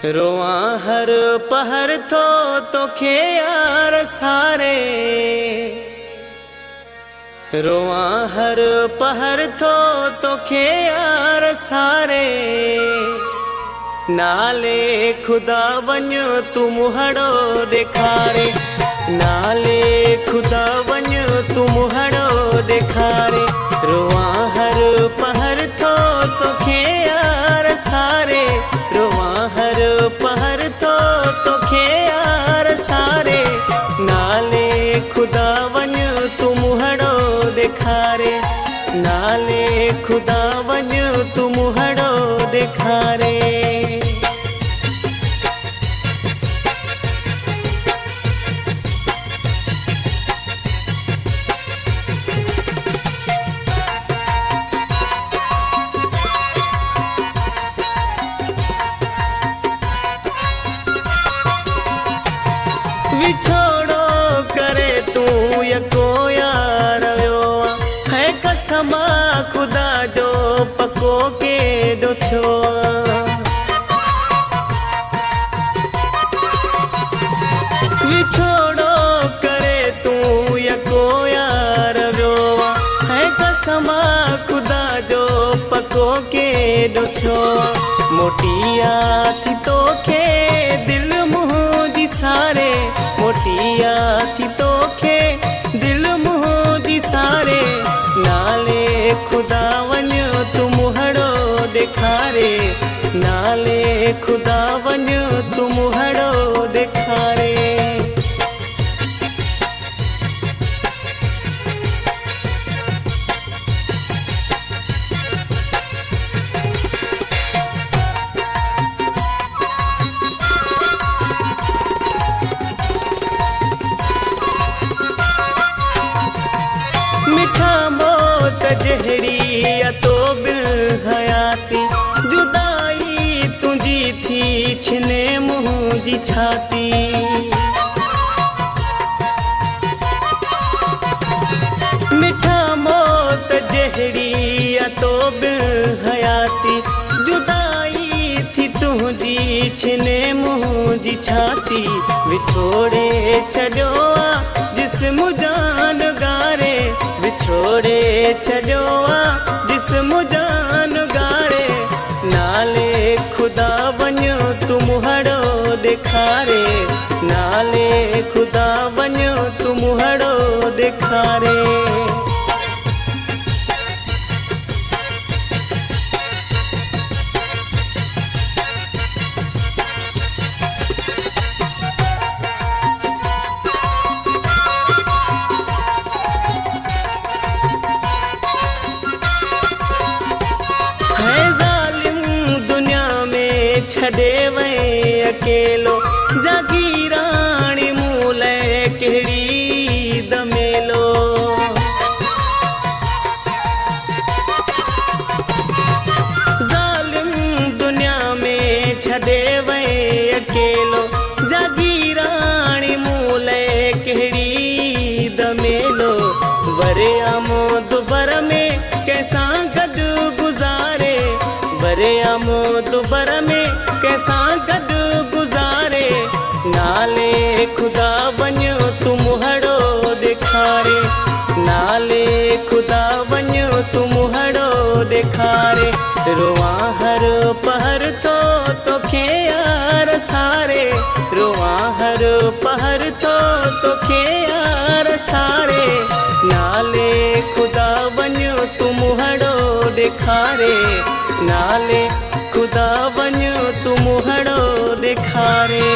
रोआ हर पहर थो तोखे यार सारे, रोआ हर पहर थो तोखे यार सारे। नाले खुदा वञ तू मुहड़ो ॾेखारे, नाले खुदा वञ तू मुहड़ो ॾेखारे। रोआ हर पहर थो तोखे यार सारे, रोआ हर पहर थो तोखे यार सारे। नाले खुदा वञ तू मुहड़ो ॾेखारे, नाले खुदा वञ तू मुहड़ो ॾेखारे। विछोड़ो करे तू यको यार वियो है कसमा खुदा जो पको के ॾुथियो। विछोड़ो करे तू यको यार वियो है कसमा खुदा जो पको के ॾुथियो। मोटिया थी तोखे दिल मुंहिंजी सारे, मोटिया थी तोखे दिल मुंहिंजी सारे। नाले खुदा वञ तू मुहड़ो ॾेखारे, नाले खुदा वञ तू मुहड़ो ॾेखारे। मिठा मौत जहड़ी तो बिल हयाती, जुदाई तुझी थी छिने मुंहिंजी छाती। मिठा मौत जहड़ी तो बिल हयाती, जुदाई थी तुझी छिने मुंहिंजी छाती। विछोड़े छॾियो जिस्म जान गारे, विछोड़े छॾियो जिस्म जान गारे। नाले खुदा वञ तू मुहड़ो ॾेखारे, नाले खुदा वञ तू मुहड़ो ॾेखारे। छॾे वए अकेलो जागीराणी मूल कहिड़ी दमेलो। ज़ालिम दुनिया में छॾे वए अकेलो जागीराणी मूल कहिड़ी दमेलो। वरे आमो दुबर में कैसा गॾु गुज़ारे, वरे आमो दुबर में कैसा गॾु गुज़ारे। नाले खुदा वञ तू मुहड़ो ॾेखारे, नाले खुदा वञ तू मुहड़ो ॾेखारे। रोआ हर पहर थो तोखे यार सारे, रोआ हर पहर थो तोखे यार सारे। नाले खुदा वञ तू मुहड़ो ॾेखारे, नाले खुदा वञ तू मुहड़ो ॾेखारे।